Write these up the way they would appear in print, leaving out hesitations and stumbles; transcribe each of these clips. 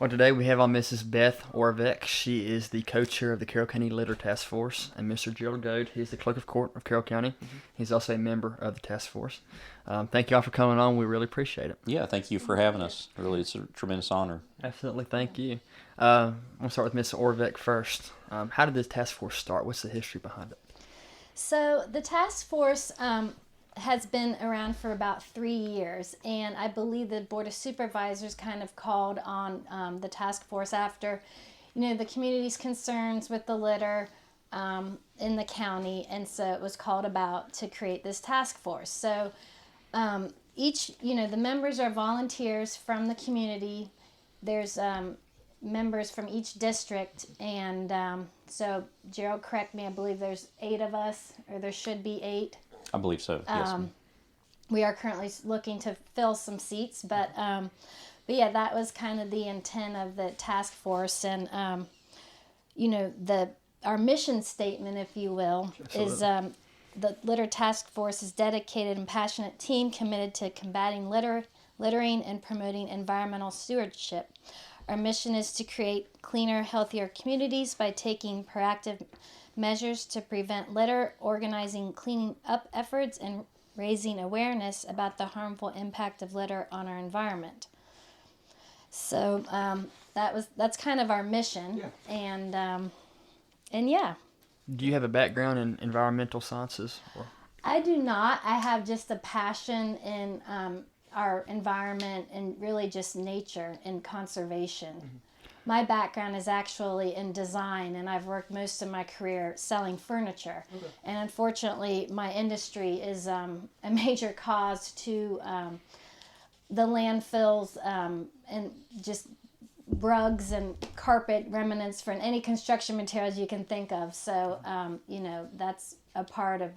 Well, today we have on Mrs. Beth Oravec. She is the co-chair of the Carroll County Litter Task Force, and Mr. Gerald Goad. He is the clerk of court of Carroll County. He's also a member of the task force. Thank you all for coming on. We really appreciate it. Yeah, thank you for having us. Really, it's a tremendous honor. Absolutely, thank you. I'll start with Ms. Oravec first. How did this task force start? What's the history behind it? So the task force has been around for about 3 years, and I believe the Board of Supervisors kind of called on the task force after, the community's concerns with the litter in the county, and so it was called about to create this task force. So the members are volunteers from the community. There's members from each district, and so Gerald, correct me, I believe there's 8 of us, or there should be 8. I believe so. Yes. We are currently looking to fill some seats, but yeah, that was kind of the intent of the task force, and our mission statement, if you will, is the Litter Task Force is dedicated and passionate team committed to combating littering and promoting environmental stewardship. Our mission is to create cleaner, healthier communities by taking proactive measures to prevent litter, organizing cleaning up efforts, and raising awareness about the harmful impact of litter on our environment. So that's kind of our mission, yeah. And yeah. Do you have a background in environmental sciences? Or? I do not. I have just a passion in our environment and really just nature and conservation. Mm-hmm. My background is actually in design, and I've worked most of my career selling furniture. Okay. And unfortunately, my industry is a major cause to the landfills and just rugs and carpet remnants from any construction materials you can think of. So, that's a part of.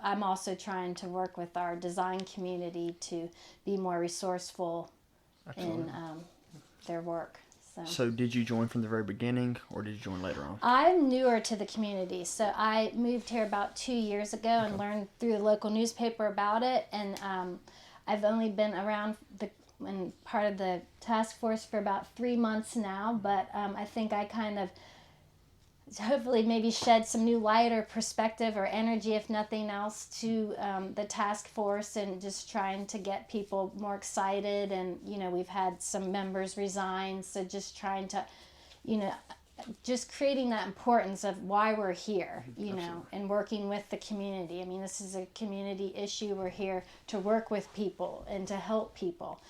I'm also trying to work with our design community to be more resourceful in their work. So did you join from the very beginning, or did you join later on? I'm newer to the community, so I moved here about 2 years ago and learned through the local newspaper about it, and I've only been around and part of the task force for about 3 months now, but I think I kind of hopefully maybe shed some new light or perspective or energy, if nothing else, to the task force, and just trying to get people more excited. And we've had some members resign, so just trying to just creating that importance of why we're here, and working with the community. I mean, this is a community issue. We're here to work with people and to help people,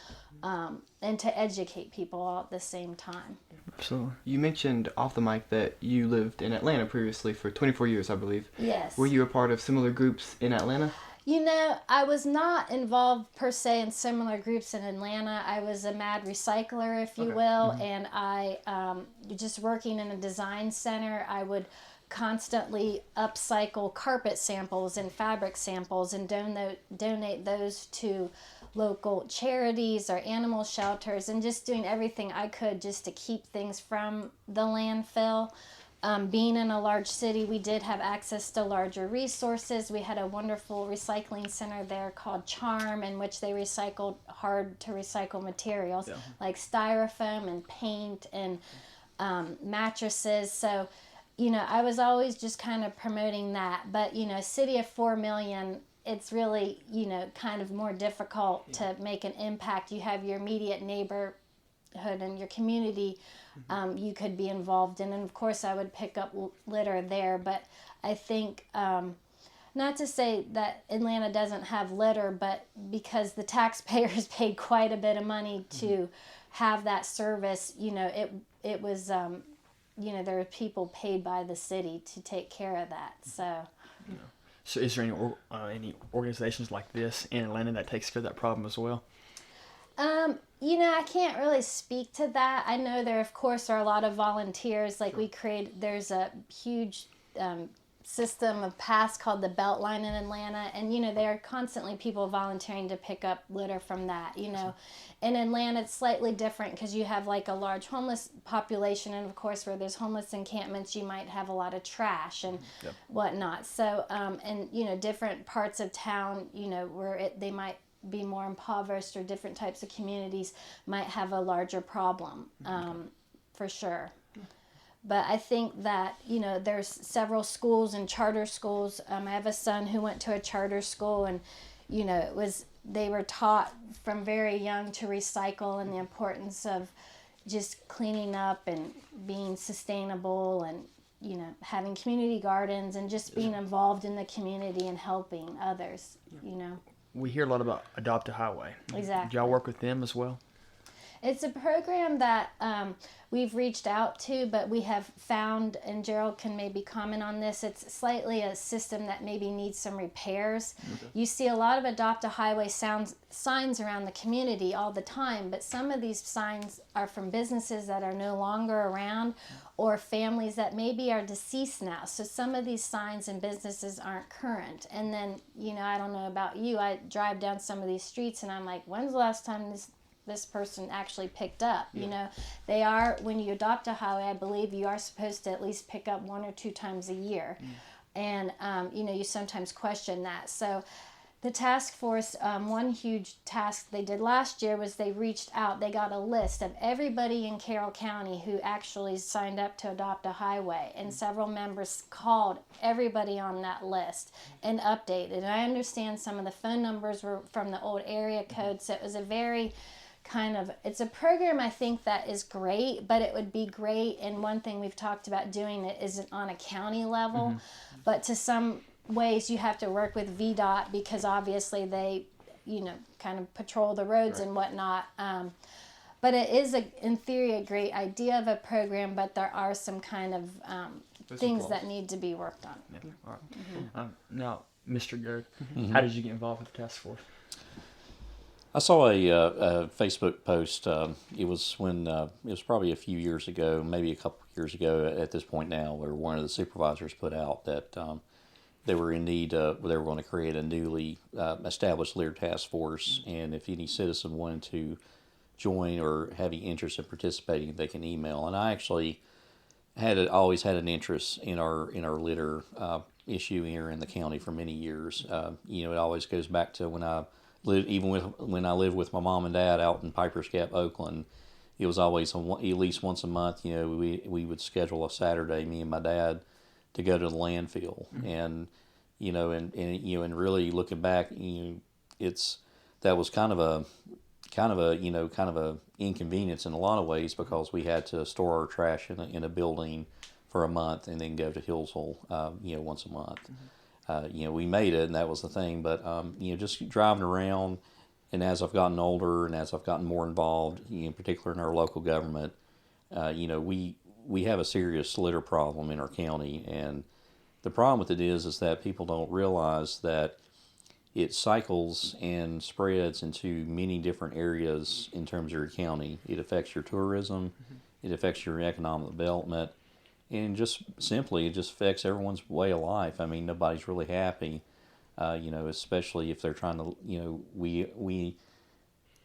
and to educate people all at the same time. So you mentioned off the mic that you lived in Atlanta previously for 24 years, I believe. Yes. Were you a part of similar groups in Atlanta? I was not involved per se in similar groups in Atlanta. I was a mad recycler, if you will, mm-hmm. and I, just working in a design center, I would constantly upcycle carpet samples and fabric samples and donate those to local charities or animal shelters, and just doing everything I could just to keep things from the landfill. Being in a large city, we did have access to larger resources. We had a wonderful recycling center there called Charm, in which they recycled hard to recycle materials like styrofoam and paint and mattresses. So, I was always just kind of promoting that. But, a city of 4 million, it's really, kind of more difficult to make an impact. You have your immediate neighborhood and your community you could be involved in. And of course I would pick up litter there, but I think not to say that Atlanta doesn't have litter, but because the taxpayers paid quite a bit of money to have that service, it was there were people paid by the city to take care of that. So is there any organizations like this in Atlanta that takes care of that problem as well? I can't really speak to that. I know there, of course, are a lot of volunteers. Like there's a huge system of paths called the Beltline in Atlanta, and there are constantly people volunteering to pick up litter from that. In Atlanta, it's slightly different because you have like a large homeless population, and of course, where there's homeless encampments, you might have a lot of trash and whatnot. So, and different parts of town, where they might be more impoverished or different types of communities might have a larger problem, for sure. But I think that, there's several schools and charter schools. I have a son who went to a charter school, and, they were taught from very young to recycle and the importance of just cleaning up and being sustainable and, having community gardens and just being involved in the community and helping others, We hear a lot about Adopt a Highway. Exactly. Do y'all work with them as well? It's a program that we've reached out to, but we have found, and Gerald can maybe comment on this, it's slightly a system that maybe needs some repairs. Okay. You see a lot of Adopt a Highway signs around the community all the time, but some of these signs are from businesses that are no longer around or families that maybe are deceased now. So some of these signs and businesses aren't current. And then, I don't know about you, I drive down some of these streets and I'm like, when's the last time this person actually picked up? They are, when you adopt a highway, I believe you are supposed to at least pick up 1 or 2 times a year. And you sometimes question that. So the task force, one huge task they did last year was they reached out, they got a list of everybody in Carroll County who actually signed up to adopt a highway, and several members called everybody on that list and updated. And I understand some of the phone numbers were from the old area code, so it was a very it's a program I think that is great, but it would be great, and one thing we've talked about doing it isn't on a county level, but to some ways you have to work with VDOT because obviously they, kind of patrol the roads and whatnot. But it is, in theory, a great idea of a program, but there are some kind of things that need to be worked on. Yeah. All right. Now, Mr. Goad, how did you get involved with the task force? I saw a Facebook post. It was probably a few years ago, maybe a couple of years ago at this point now, where one of the supervisors put out that they were in need. They were going to create a newly established litter task force, and if any citizen wanted to join or have any interest in participating, they can email. And I actually always had an interest in our litter issue here in the county for many years. It always goes back to when I lived with my mom and dad out in Piper's Gap, Oakland. It was always at least once a month. We would schedule a Saturday, me and my dad, to go to the landfill, and really looking back, that was kind of a inconvenience in a lot of ways because we had to store our trash in a building for a month and then go to Hillsville, once a month. We made it, and that was the thing. But just driving around, and as I've gotten older and as I've gotten more involved, in particular in our local government, we have a serious litter problem in our county, and the problem with it is that people don't realize that it cycles and spreads into many different areas in terms of your county. It affects your tourism, it affects your economic development. And just simply, it just affects everyone's way of life. I mean, nobody's really happy, especially if they're trying to, we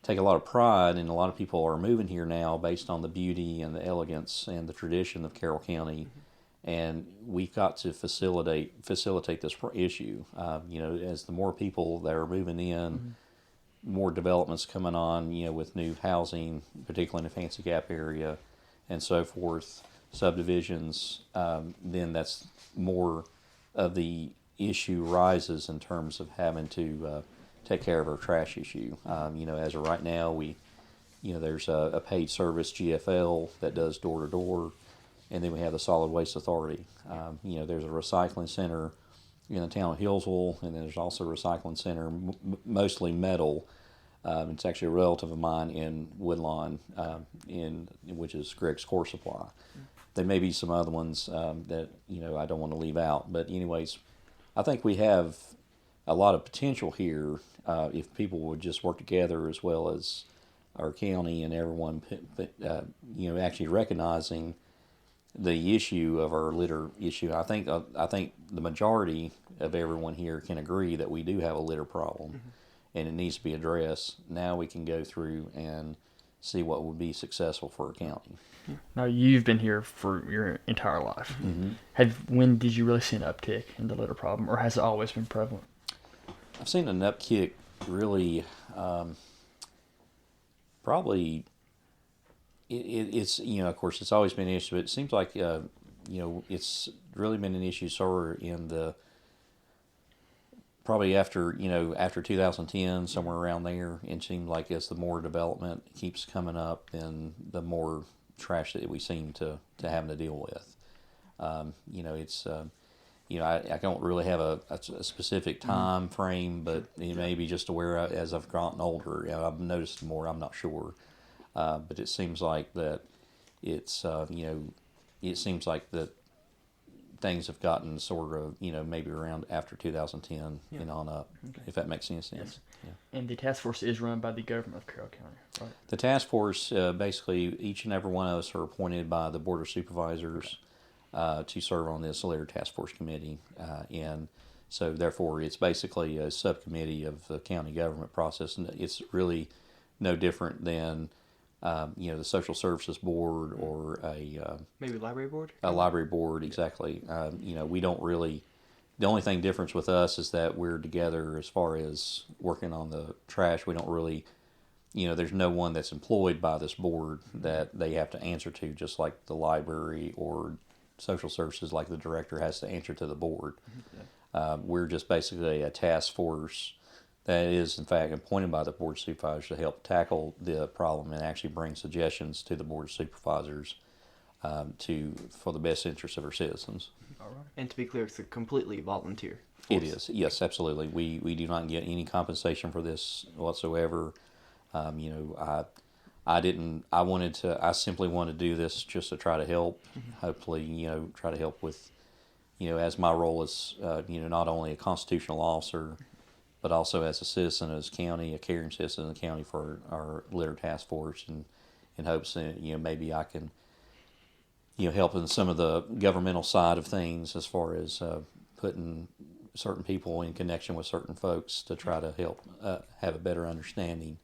take a lot of pride, and a lot of people are moving here now based on the beauty and the elegance and the tradition of Carroll County. And we've got to facilitate this issue. As the more people that are moving in, more developments coming on, with new housing, particularly in the Fancy Gap area and so forth, subdivisions, then that's more of the issue rises in terms of having to take care of our trash issue. As of right now, there's a paid service GFL that does door to door, and then we have the Solid Waste Authority. There's a recycling center in the town of Hillsville, and then there's also a recycling center, mostly metal. It's actually a relative of mine in Woodlawn, which is Greg's Core Supply. There may be some other ones that I don't want to leave out, but anyways, I think we have a lot of potential here if people would just work together, as well as our county and everyone, actually recognizing the issue of our litter issue. I think the majority of everyone here can agree that we do have a litter problem, and it needs to be addressed. Now we can go through and see what would be successful for our county. Now, you've been here for your entire life. When did you really see an uptick in the litter problem, or has it always been prevalent? I've seen an uptick really probably it's of course it's always been an issue. But it seems like it's really been an issue sort of in the probably after 2010, somewhere around there. It seemed like as the more development keeps coming up, then the more trash that we seem to having to deal with. It's I don't really have a specific time frame, but it may be just aware as I've gotten older, I've noticed more. I'm not sure, but it seems like that it's it seems like that things have gotten sort of maybe around after 2010 and on up. Okay. If that makes any sense. Yes. Yeah. And the task force is run by the government of Carroll County, right? The task force, basically, each and every one of us are appointed by the Board of Supervisors to serve on this litter task force committee. And so, therefore, it's basically a subcommittee of the county government process. And it's really no different than, the Social Services Board or maybe library board? A library board, exactly. We don't really... The only thing difference with us is that we're together as far as working on the trash. We don't really, there's no one that's employed by this board that they have to answer to, just like the library or social services, like the director has to answer to the board. We're just basically a task force that is, in fact, appointed by the board of supervisors to help tackle the problem and actually bring suggestions to the board of supervisors for the best interest of our citizens. All right. And to be clear, it's a completely volunteer force. It is, yes, absolutely. We do not get any compensation for this whatsoever. I simply wanted to do this just to try to help. Hopefully, try to help with, as my role as, not only a constitutional officer, but also as a citizen of this county, a caring citizen of the county for our litter task force, and in hopes that, maybe I can, help in some of the governmental side of things as far as putting certain people in connection with certain folks to try to help have a better understanding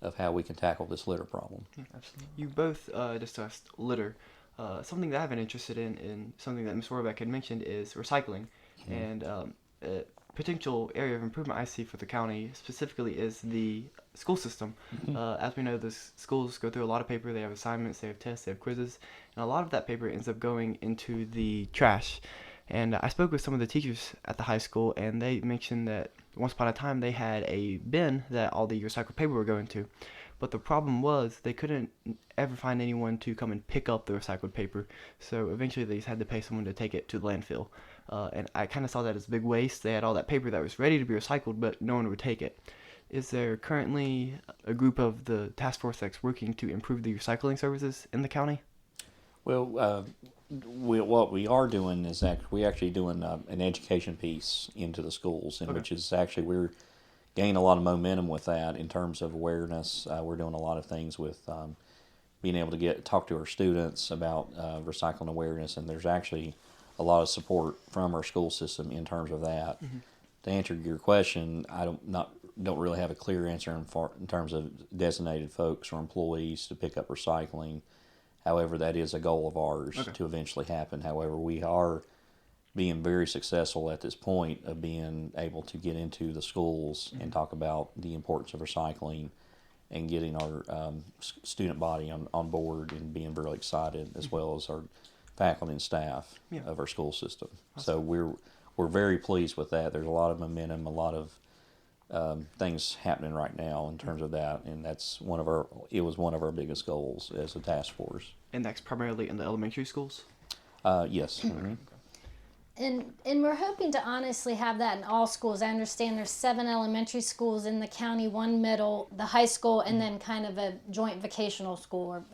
of how we can tackle this litter problem. Absolutely. You both discussed litter. Something that I've been interested in something that Ms. Oravec had mentioned is recycling. And a potential area of improvement I see for the county specifically is the school system. As we know, the schools go through a lot of paper. They have assignments, they have tests, they have quizzes, and a lot of that paper ends up going into the trash. And I spoke with some of the teachers at the high school, and they mentioned that once upon a time they had a bin that all the recycled paper would go into. But the problem was they couldn't ever find anyone to come and pick up the recycled paper. So eventually they just had to pay someone to take it to the landfill. And I kind of saw that as a big waste. They had all that paper that was ready to be recycled, but no one would take it. Is there currently a group of the task force that's working to improve the recycling services in the county? Well, what we are doing is we're actually doing an education piece into the schools, which is actually we're gaining a lot of momentum with that in terms of awareness. We're doing a lot of things with being able to talk to our students about recycling awareness, and there's actually a lot of support from our school system in terms of that. To answer your question, I don't really have a clear answer in terms of designated folks or employees to pick up recycling. However, that is a goal of ours to eventually happen. However, we are being very successful at this point of being able to get into the schools and talk about the importance of recycling and getting our student body on board and being really excited, as well as our faculty and staff of our school system. Awesome. So we're very pleased with that. There's a lot of momentum, a lot of things happening right now in terms of that, and it was one of our biggest goals as a task force. And that's primarily in the elementary schools? Yes. And we're hoping to honestly have that in all schools. I understand there's 7 elementary schools in the county, 1 middle, the high school, and then kind of a joint vocational school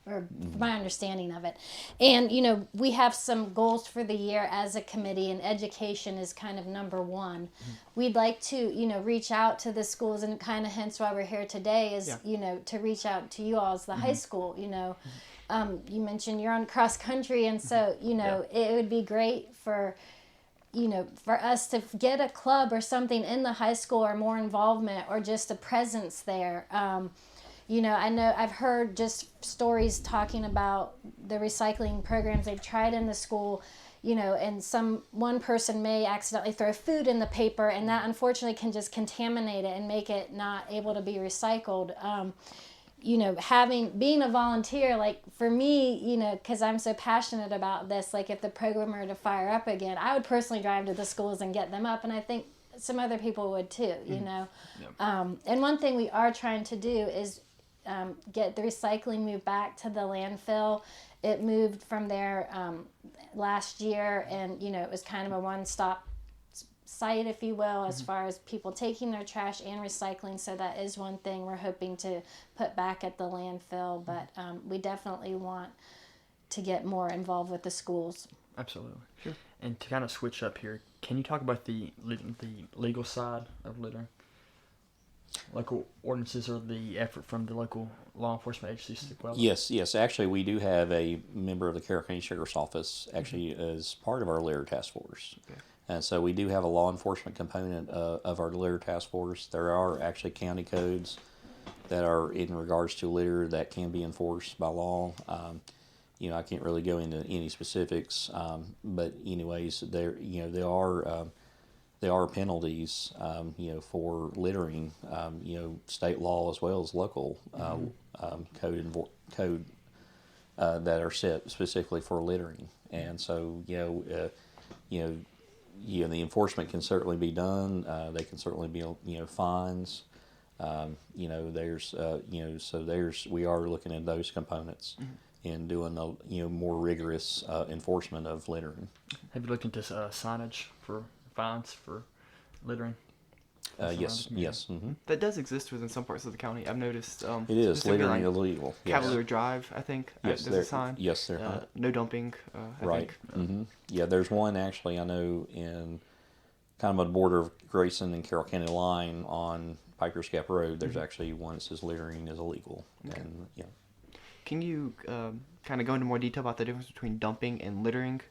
or my understanding of it. And, we have some goals for the year as a committee, and education is kind of number 1. We'd like to, reach out to the schools, and kind of hence why we're here today is, to reach out to you all as the high school, you mentioned you're on cross country, and so it would be great for us to get a club or something in the high school, or more involvement, or just a presence there. I know I've heard just stories talking about the recycling programs they've tried in the school. and one person may accidentally throw food in the paper, and that unfortunately can just contaminate it and make it not able to be recycled. Being a volunteer, like for me, because I'm so passionate about this, like if the program were to fire up again, I would personally drive to the schools and get them up, and I think some other people would too, Yep. And one thing we are trying to do is get the recycling moved back to the landfill. It moved from there last year, and it was kind of a one-stop site, if you will, as far as people taking their trash and recycling. So that is one thing we're hoping to put back at the landfill, but we definitely want to get more involved with the schools. Absolutely. Sure. And to kind of switch up here, can you talk about the legal side of littering? Local ordinances or the effort from the local law enforcement agencies as well? Yes. Actually, we do have a member of the Carroll County Sheriff's Office actually as part of our litter task force. Okay. And so we do have a law enforcement component of our litter task force. There are actually county codes that are in regards to litter that can be enforced by law. I can't really go into any specifics, but anyways, there are penalties, for littering, state law as well as local code that are set specifically for littering. And so, the enforcement can certainly be done. They can certainly be, fines. We are looking at those components and doing more rigorous enforcement of littering. Have you looked into signage for fines for littering? Yes. Mm-hmm. That does exist within some parts of the county. I've noticed. It is littering illegal. Cavalier Drive, I think. Yes, there's a sign. Yes, there. No dumping. I right. think. Mm-hmm. Yeah, there's one actually I know in kind of on the border of Grayson and Carroll County line on Piper's Gap Road. There's actually one that says littering is illegal. Okay. And Can you kind of go into more detail about the difference between dumping and littering?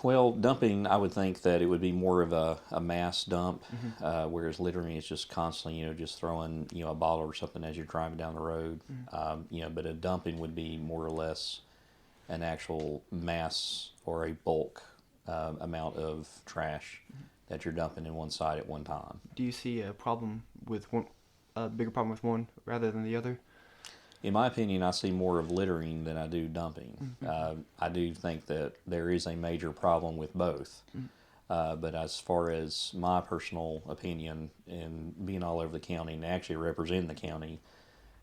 Well, dumping, I would think that it would be more of a mass dump, whereas littering is just constantly, just throwing, a bottle or something as you're driving down the road. But a dumping would be more or less an actual mass or a bulk amount of trash that you're dumping in one side at one time. Do you see a problem with a bigger problem with one rather than the other? In my opinion, I see more of littering than I do dumping. I do think that there is a major problem with both. But as far as my personal opinion, and being all over the county and actually representing the county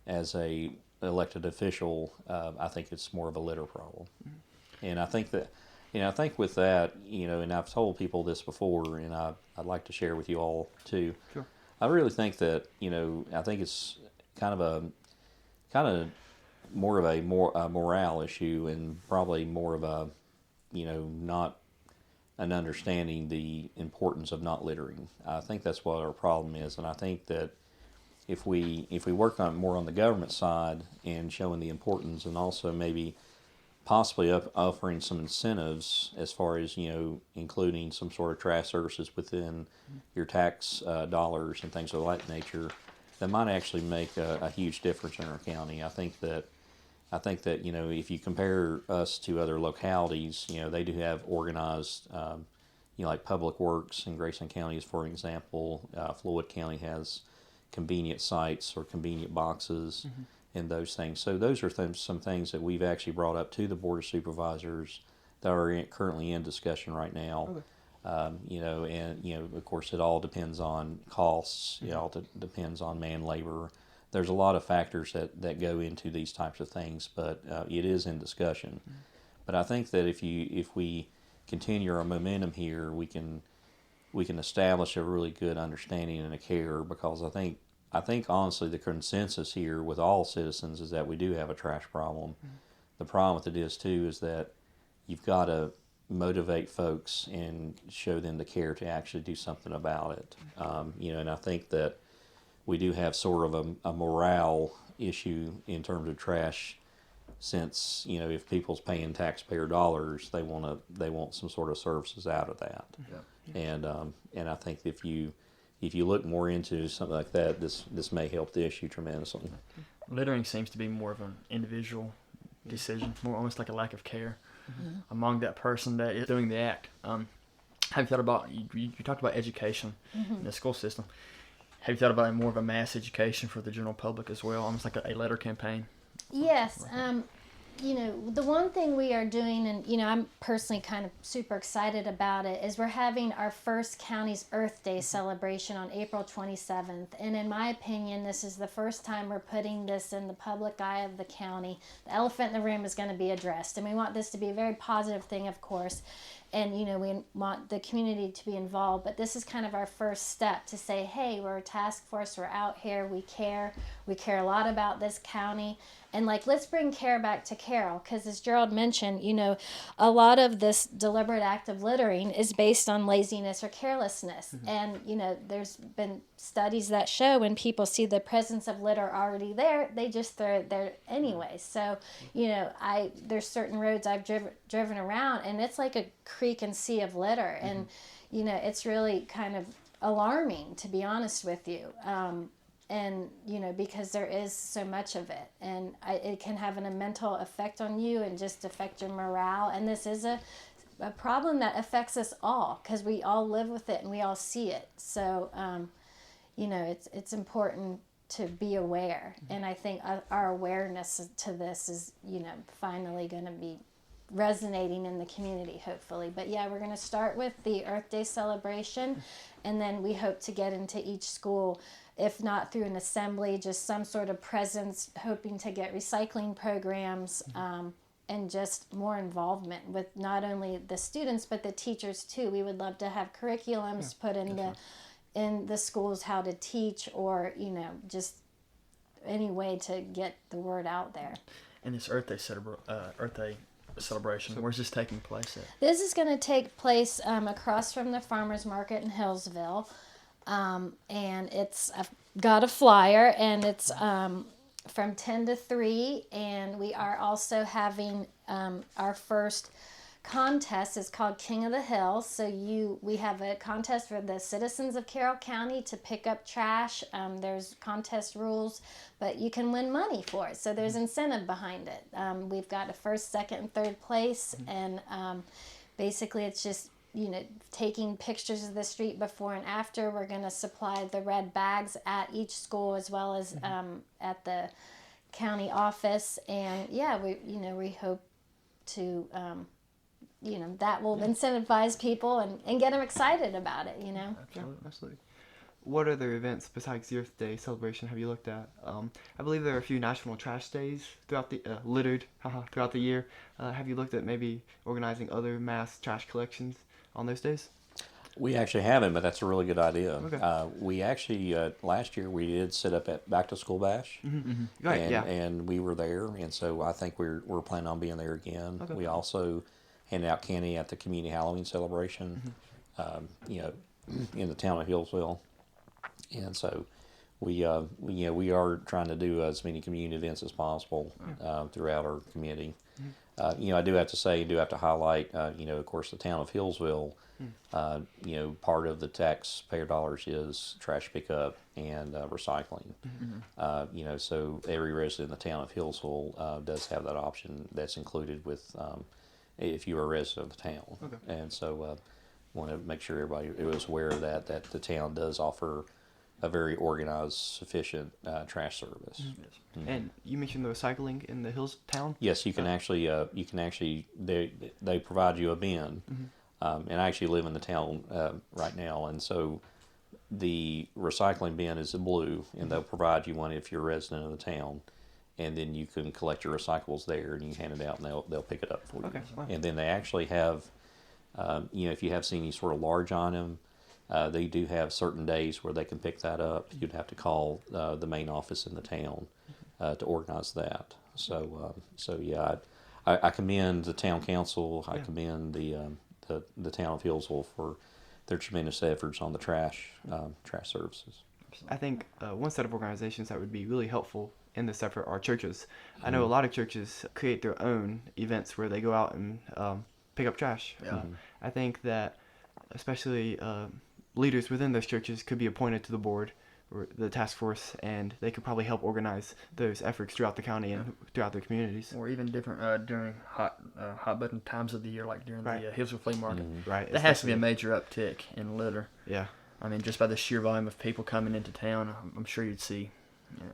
as a elected official, I think it's more of a litter problem. And I think that, I think with that, and I've told people this before, and I'd like to share with you all too. Sure. I really think that, I think it's kind of more of a morale issue, and probably more of a, not an understanding the importance of not littering. I think that's what our problem is, and I think that if we work on more on the government side and showing the importance, and also maybe possibly offering some incentives as far as including some sort of trash services within your tax dollars and things of that nature, that might actually make a huge difference in our county. I think that if you compare us to other localities, they do have organized, like Public Works in Grayson County, for example. Floyd County has convenient sites or convenient boxes and those things. So those are some things that we've actually brought up to the Board of Supervisors that are currently in discussion right now. Okay. Of course, it all depends on costs. It all depends on man labor. There's a lot of factors that go into these types of things, but it is in discussion. But I think that if we continue our momentum here, we can establish a really good understanding and a care, because I think honestly the consensus here with all citizens is that we do have a trash problem. The problem with it is that you've got to motivate folks and show them the care to actually do something about it. And I think that we do have sort of a morale issue in terms of trash, since if people's paying taxpayer dollars, they want some sort of services out of that. Yeah. And I think if you look more into something like that, this may help the issue tremendously. Littering seems to be more of an individual decision, more almost like a lack of care among that person that is doing the act. Have you thought about, you talked about education in the school system. Have you thought about more of a mass education for the general public as well, almost like a letter campaign? Yes. The one thing we are doing, and, I'm personally kind of super excited about it, is we're having our first county's Earth Day celebration on April 27th. And in my opinion, this is the first time we're putting this in the public eye of the county. The elephant in the room is going to be addressed. And we want this to be a very positive thing, of course. And, we want the community to be involved. But this is kind of our first step to say, hey, we're a task force. We're out here. We care. We care a lot about this county. And, let's bring care back to Carroll. Because as Gerald mentioned, a lot of this deliberate act of littering is based on laziness or carelessness. And, there's been studies that show when people see the presence of litter already there, they just throw it there anyway. So, there's certain roads I've driven around, and it's like a creek and sea of litter. And, it's really kind of alarming, to be honest with you. And, because there is so much of it, and it can have a mental effect on you and just affect your morale. And this is a problem that affects us all, because we all live with it and we all see it. So, it's important to be aware. And I think our awareness to this is, finally going to be resonating in the community, hopefully. But yeah, we're going to start with the Earth Day celebration, and then we hope to get into each school, if not through an assembly, just some sort of presence, hoping to get recycling programs, and just more involvement with not only the students but the teachers too. We would love to have curriculums put in the schools, how to teach, or just any way to get the word out there. And this Earth Day celebration, where's this taking place at? This is going to take place across from the farmers market in Hillsville. And I've got a flyer, and it's from 10 to 3, and we are also having our first contest. Is called King of the Hill. So we have a contest for the citizens of Carroll County to pick up trash. There's contest rules, but you can win money for it. So there's incentive behind it. We've got a first, second, and third place, and basically it's just taking pictures of the street before and after. We're going to supply the red bags at each school, as well as at the county office. And yeah, we hope to that will incentivize people and get them excited about it. Absolutely. What other events besides the Earth Day celebration have you looked at? I believe there are a few national trash days throughout the throughout the year. Have you looked at maybe organizing other mass trash collections on those days? We actually haven't, but that's a really good idea. Okay. We actually last year we did set up at Back to School Bash, Right. and we were there, and so I think we're planning on being there again. Okay. We also handed out candy at the community Halloween celebration, in the town of Hillsville, and so we are trying to do as many community events as possible throughout our community. I do have to highlight, of course, the town of Hillsville. Part of the taxpayer dollars is trash pickup and recycling. So every resident in the town of Hillsville does have that option. That's included with if you are a resident of the town. Okay. And so want to make sure everybody is aware of that the town does offer a very organized, sufficient trash service. Yes. And you mentioned the recycling in the Hills town? Yes, you can actually they provide you a bin. And I actually live in the town right now, and so the recycling bin is blue, and they'll provide you one if you're a resident of the town, and then you can collect your recyclables there, and you can hand it out, and they'll pick it up for you. Okay, wow. And then they actually have, if you have seen any sort of large item, they do have certain days where they can pick that up. You'd have to call the main office in the town to organize that. So yeah, I commend the town council. I commend the town of Hillsville for their tremendous efforts on the trash services. I think one set of organizations that would be really helpful in this effort are churches. I know a lot of churches create their own events where they go out and pick up trash. I think that especially leaders within those churches could be appointed to the board the task force, and they could probably help organize those efforts throughout the county and throughout the communities. Or even different during hot button times of the year, like during Right. the Hillsville flea market. Right. That has to be a major uptick in litter. Yeah. I mean, just by the sheer volume of people coming into town, I'm sure you'd see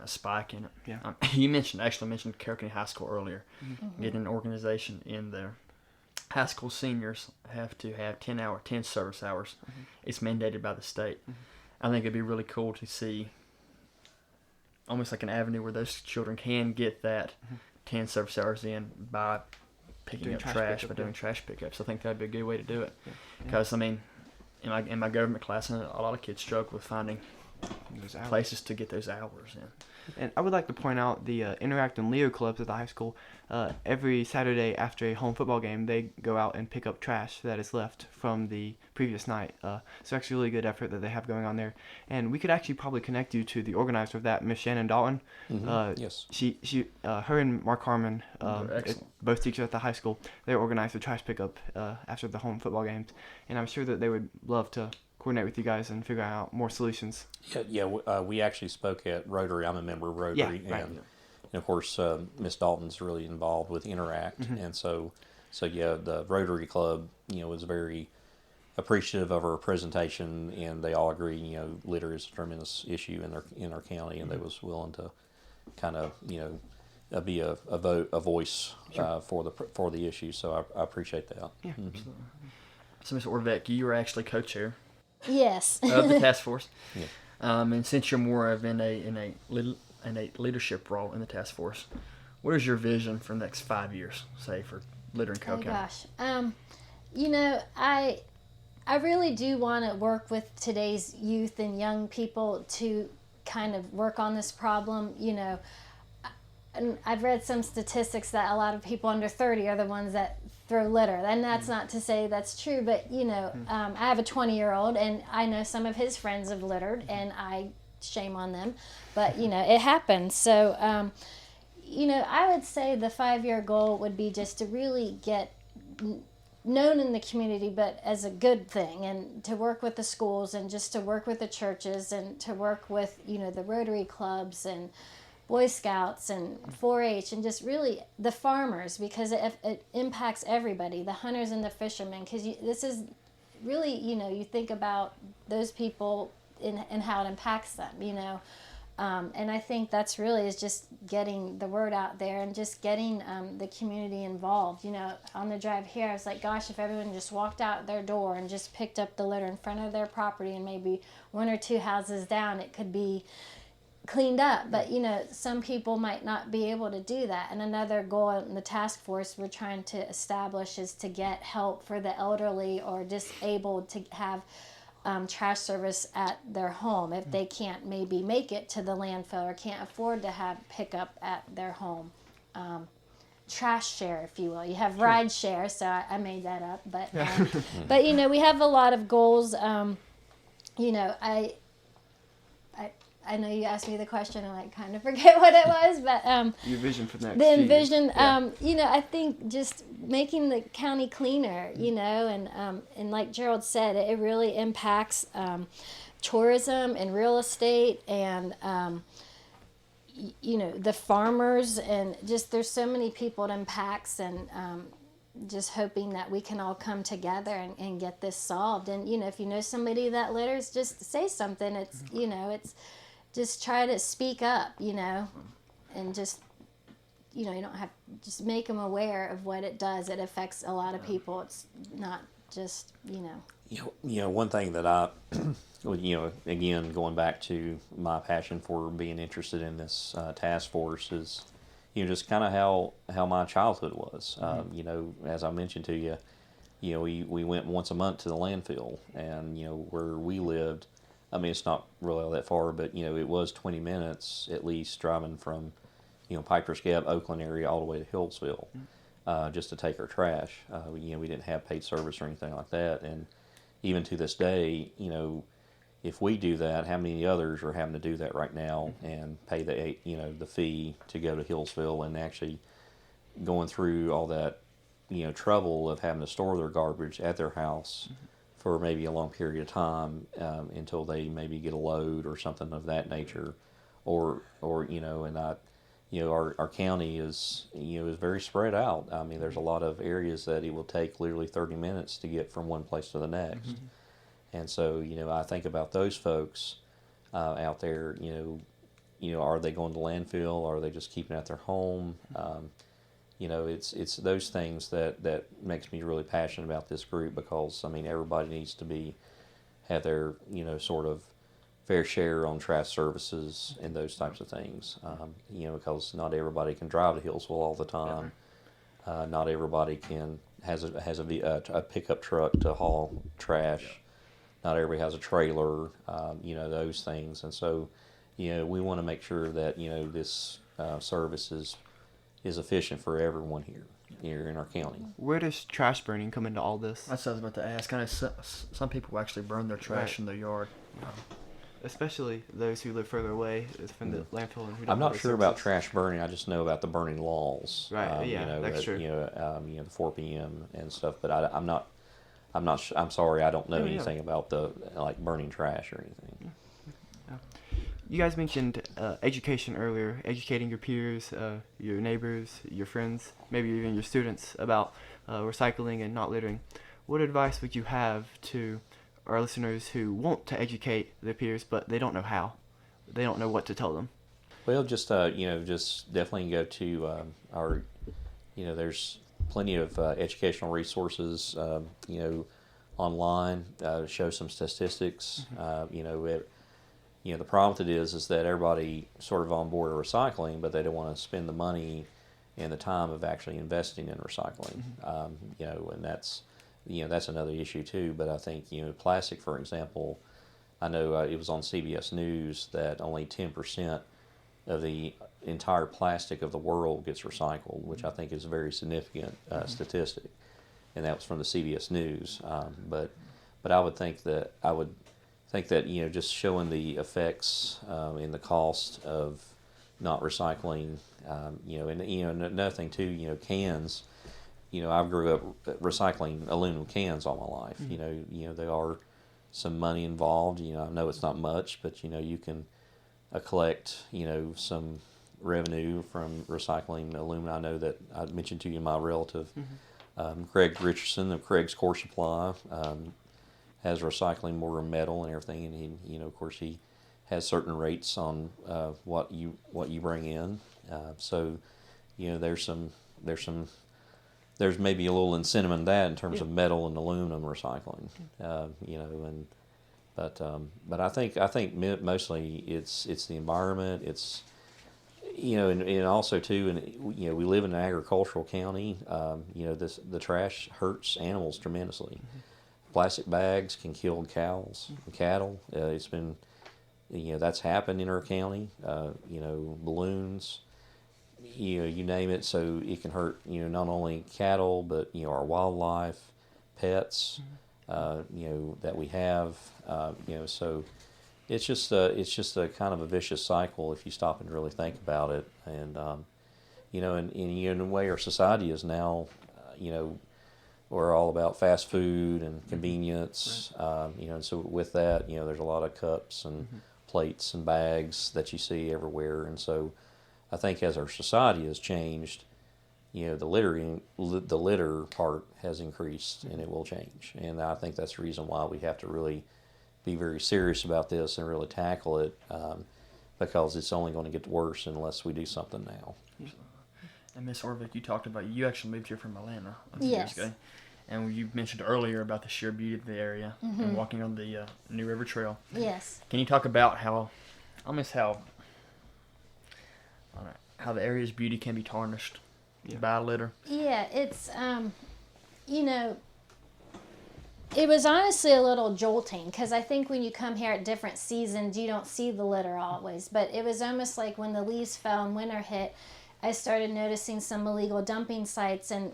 a spike in it. Yeah. You mentioned Carroll County High School earlier. Getting an organization in there. High school seniors have to have 10 service hours. It's mandated by the state. I think it'd be really cool to see almost like an avenue where those children can get that 10 service hours in by picking Doing up trash trash, pickup, by doing yeah. trash pickups. I think that'd be a good way to do it. Yeah. Because, I mean, in my government class, a lot of kids struggle with finding Those hours. places to get those hours in. And I would like to point out the Interact and Leo clubs at the high school. Every Saturday after a home football game, they go out and pick up trash that is left from the previous night. So actually a really good effort that they have going on there. And we could actually probably connect you to the organizer of that, Miss Shannon Dalton. Yes. Her and Mark Harmon, Excellent. both teachers at the high school, they organize the trash pickup after the home football games. And I'm sure that they would love to coordinate with you guys and figure out more solutions. We actually spoke at Rotary. I'm a member of Rotary, Yeah, right. and of course, Miss Dalton's really involved with Interact, and so the Rotary Club, was very appreciative of her presentation, and they all agree, litter is a tremendous issue in our county, and they was willing to kind of, be a voice for the issue. So I appreciate that. Yeah. So, Ms. Oravec, you were actually co-chair Yes. of the task force. Yeah. And since you're more of in a leadership role in the task force, what is your vision for the next 5 years, say, for litter in Carroll Oh County? gosh. I really do want to work with today's youth and young people to kind of work on this problem. And I've read some statistics that a lot of people under 30 are the ones that throw litter, and that's not to say that's true, but I have a 20-year-old, and I know some of his friends have littered, and I shame on them, but it happens. So I would say the 5-year goal would be just to really get known in the community, but as a good thing, and to work with the schools, and just to work with the churches, and to work with the Rotary clubs and Boy Scouts and 4-H, and just really the farmers, because it impacts everybody, the hunters and the fishermen, because this is really, you think about those people and how it impacts them, and I think that's really is just getting the word out there and just getting the community involved. On the drive here, I was like, gosh, if everyone just walked out their door and just picked up the litter in front of their property, and maybe 1 or 2 houses down, it could be cleaned up. But some people might not be able to do that. And another goal in the task force we're trying to establish is to get help for the elderly or disabled to have trash service at their home if they can't maybe make it to the landfill or can't afford to have pickup at their home. Trash share, if you will. You have ride share, so I made that up, but we have a lot of goals. I know you asked me the question and I kind of forget what it was, but Your vision for the next the few years. envision, Yeah. I think just making the county cleaner, and like Gerald said, it really impacts tourism and real estate and the farmers, and just there's so many people it impacts, and just hoping that we can all come together and get this solved. And if you know somebody that litters, just say something. It's it's just try to speak up, and just you don't have, just make them aware of what it does. It affects a lot of people. It's not just One thing that I, again, going back to my passion for being interested in this task force is, just kind of how my childhood was. As I mentioned to you, we went once a month to the landfill, and where we lived, I mean, it's not really all that far, but it was 20 minutes at least driving from Piper's Gap, Oakland area, all the way to Hillsville, just to take our trash. We didn't have paid service or anything like that, and even to this day, if we do that, how many others are having to do that right now and pay the fee to go to Hillsville, and actually going through all that trouble of having to store their garbage at their house for maybe a long period of time until they maybe get a load or something of that nature, or and our county is is very spread out. I mean, there's a lot of areas that it will take literally 30 minutes to get from one place to the next, and so I think about those folks out there. Are they going to landfill? Are they just keeping it at their home? It's those things that makes me really passionate about this group, because I mean everybody needs to have their sort of fair share on trash services and those types of things. Because not everybody can drive to Hillsville all the time. Not everybody has a pickup truck to haul trash. Not everybody has a trailer. Those things, and so we want to make sure that this service is efficient for everyone here in our county. Where does trash burning come into all this? That's what I was about to ask. I know some people actually burn their trash in their yard. Especially those who live further away from the landfill and who don't I'm not have sure about services. trash burning. I just know about the burning laws. Right. That's true. The 4 p.m. and stuff. But I'm not. I'm sorry. I don't know anything about the burning trash or anything. You guys mentioned education earlier, educating your peers, your neighbors, your friends, maybe even your students about recycling and not littering. What advice would you have to our listeners who want to educate their peers, but they don't know how? They don't know what to tell them. Well, just definitely go to our, there's plenty of educational resources, online, show some statistics, the problem with it is that everybody sort of on board of recycling, but they don't want to spend the money and the time of actually investing in recycling. And that's another issue too. But I think plastic, for example, I know it was on CBS News that only 10% of the entire plastic of the world gets recycled, which I think is a very significant statistic, and that was from the CBS News. But I would think that just showing the effects and the cost of not recycling, and another thing too, cans. I grew up recycling aluminum cans all my life. There are some money involved. I know it's not much, but you can collect some revenue from recycling aluminum. I know that I mentioned to you my relative, Greg Richardson of Craig's Core Supply. Has recycling more metal and everything, and he, of course, he has certain rates on what you bring in. So, there's maybe a little incentive in that in terms of metal and aluminum recycling. But I think mostly it's the environment. It's and also too, and we live in an agricultural county. The trash hurts animals tremendously. Plastic bags can kill cows and cattle. It's been, that's happened in our county. Balloons, you name it. So it can hurt, not only cattle, but our wildlife, pets, that we have. So it's just a kind of a vicious cycle if you stop and really think about it. And in a way, our society is now, we're all about fast food and convenience, and so with that, there's a lot of cups and plates and bags that you see everywhere, and so I think as our society has changed, the litter part has increased, and it will change, and I think that's the reason why we have to really be very serious about this and really tackle it, because it's only going to get worse unless we do something now. And Miss Oravec, you talked about you actually moved here from Atlanta a few Yes. years ago. And you mentioned earlier about the sheer beauty of the area and walking on the New River Trail. Yes. Can you talk about how the area's beauty can be tarnished by litter? Yeah, it's it was honestly a little jolting, because I think when you come here at different seasons, you don't see the litter always. But it was almost like when the leaves fell and winter hit, I started noticing some illegal dumping sites, and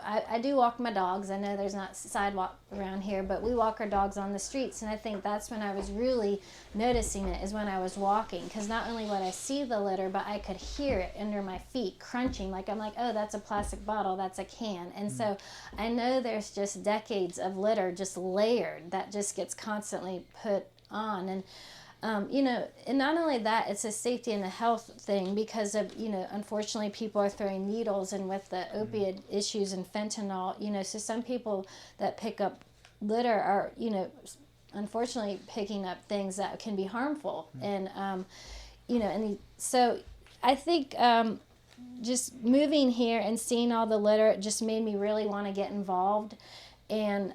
I do walk my dogs. I know there's not sidewalk around here, but we walk our dogs on the streets, and I think that's when I was really noticing it, is when I was walking, because not only would I see the litter, but I could hear it under my feet crunching. Like, I'm like, oh, that's a plastic bottle, that's a can. And so I know there's just decades of litter just layered that just gets constantly put on. And and not only that, it's a safety and a health thing, because of, unfortunately people are throwing needles, and with the opioid issues and fentanyl, so some people that pick up litter are, unfortunately picking up things that can be harmful. And, so I think just moving here and seeing all the litter, it just made me really want to get involved. And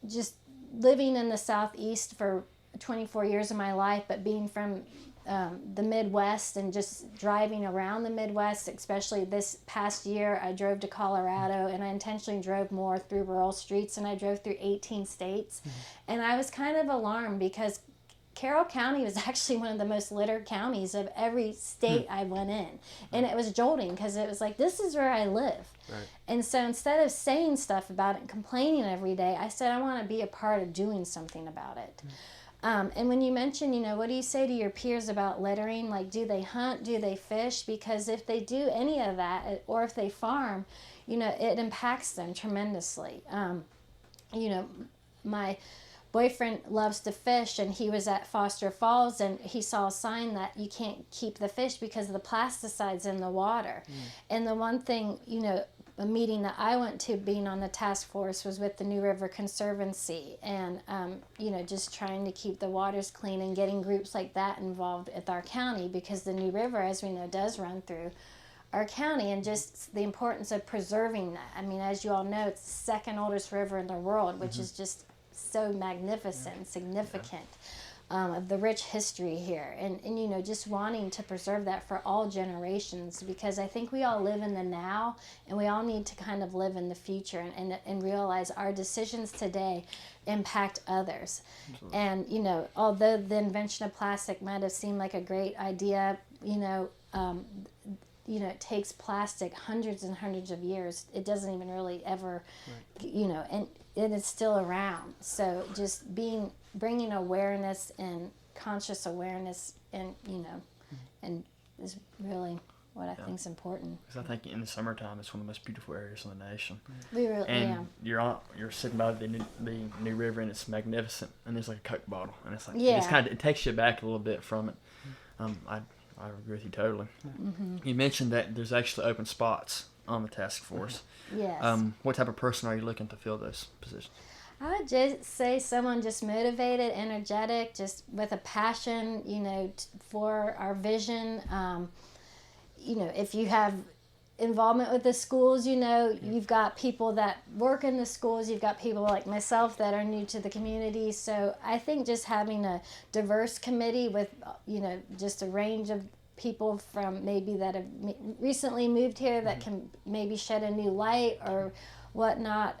just living in the Southeast for 24 years of my life, but being from the Midwest and just driving around the Midwest, especially this past year, I drove to Colorado, and I intentionally drove more through rural streets, and I drove through 18 states. And I was kind of alarmed, because Carroll County was actually one of the most littered counties of every state I went in. And it was jolting, because it was like, this is where I live. Right. And so instead of saying stuff about it and complaining every day, I said, I want to be a part of doing something about it. And when you mention, what do you say to your peers about littering? Like, do they hunt? Do they fish? Because if they do any of that, or if they farm, it impacts them tremendously. My boyfriend loves to fish, and he was at Foster Falls, and he saw a sign that you can't keep the fish because of the pesticides in the water. And the one thing, a meeting that I went to, being on the task force, was with the New River Conservancy, and just trying to keep the waters clean, and getting groups like that involved at our county, because the New River, as we know, does run through our county, and just the importance of preserving that. I mean, as you all know, it's the second oldest river in the world, which is just so magnificent and significant. Of the rich history here, and just wanting to preserve that for all generations, because I think we all live in the now, and we all need to kind of live in the future, and realize our decisions today impact others. Absolutely. And although the invention of plastic might have seemed like a great idea, it takes plastic hundreds and hundreds of years. It doesn't even really ever, and it is still around. So just bringing awareness and conscious awareness, and and is really what I think is important. Because I think in the summertime, it's one of the most beautiful areas in the nation. We really, and you're sitting by the New River, and it's magnificent, and there's like a Coke bottle, and it's like it takes you back a little bit from it. I agree with you totally. You mentioned that there's actually open spots on the task force. Yes. What type of person are you looking to fill those positions? I would just say someone just motivated, energetic, just with a passion, for our vision. If you have involvement with the schools, you've got people that work in the schools, you've got people like myself that are new to the community. So I think just having a diverse committee with, just a range of people from maybe that have recently moved here that can maybe shed a new light or whatnot.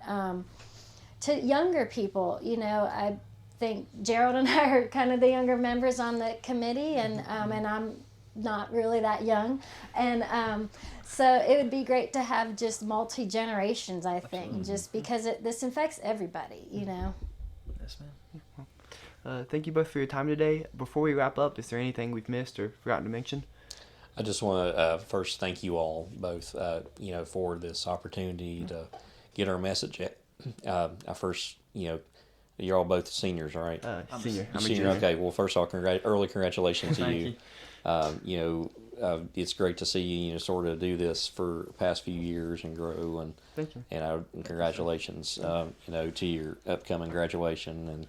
To younger people, I think Gerald and I are kind of the younger members on the committee, and I'm not really that young, and so it would be great to have just multi-generations, I think. Just because this affects everybody, Yes, ma'am. Thank you both for your time today. Before we wrap up, is there anything we've missed or forgotten to mention? I just want to first thank you all both, for this opportunity to get our message out. I first, you're all both seniors, right? Senior. I'm a senior. junior. Okay. Well, first of all, early congratulations to Thank you. It's great to see you, sort of do this for the past few years and grow. And Thank you. And congratulations, to your upcoming graduation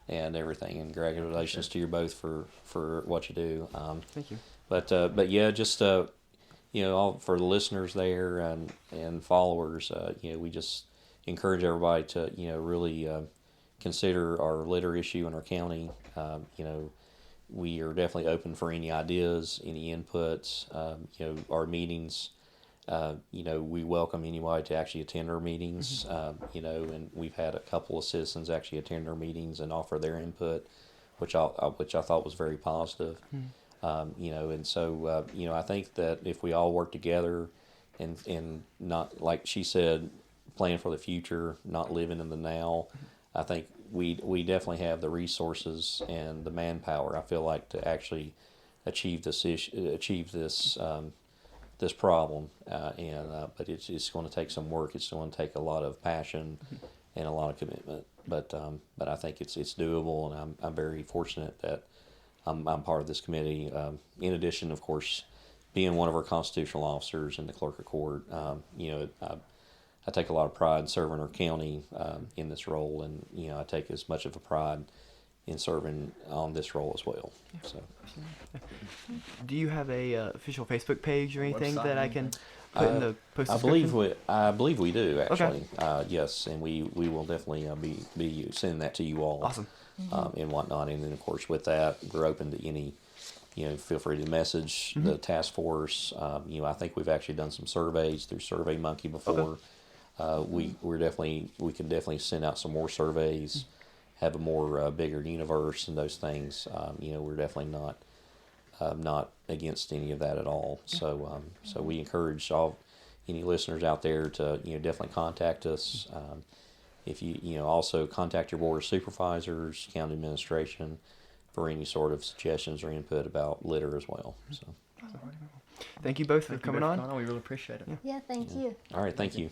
and everything. And congratulations to you both for what you do. Thank you. But yeah, just all for the listeners there and followers. We just encourage everybody to really consider our litter issue in our county. We are definitely open for any ideas, any inputs. Our meetings. We welcome anybody to actually attend our meetings. And we've had a couple of citizens actually attend our meetings and offer their input, which I thought was very positive. And so I think that if we all work together and not, like she said, plan for the future, not living in the now, I think we definitely have the resources and the manpower, I feel like, to actually achieve this problem. But it's going to take some work. It's going to take a lot of passion and a lot of commitment. But I think it's doable, and I'm very fortunate that I'm part of this committee. In addition, of course, being one of our constitutional officers and the clerk of court, I take a lot of pride in serving our county in this role, and I take as much of a pride in serving on this role as well. So, Do you have a official Facebook page or anything Website, that I can put in the post I believe we do actually. Okay. Yes, and we will definitely be sending that to you all. Awesome. And whatnot, and then of course with that we're open to any. Feel free to message the task force. I think we've actually done some surveys through SurveyMonkey before. Okay. We can definitely send out some more surveys, have a more bigger universe and those things. We're definitely not against any of that at all. So we encourage any listeners out there to definitely contact us. If you also contact your board of supervisors, county administration, for any sort of suggestions or input about litter as well. So, Thank you both for coming on. We really appreciate it. Yeah, thank you. all right, thank you.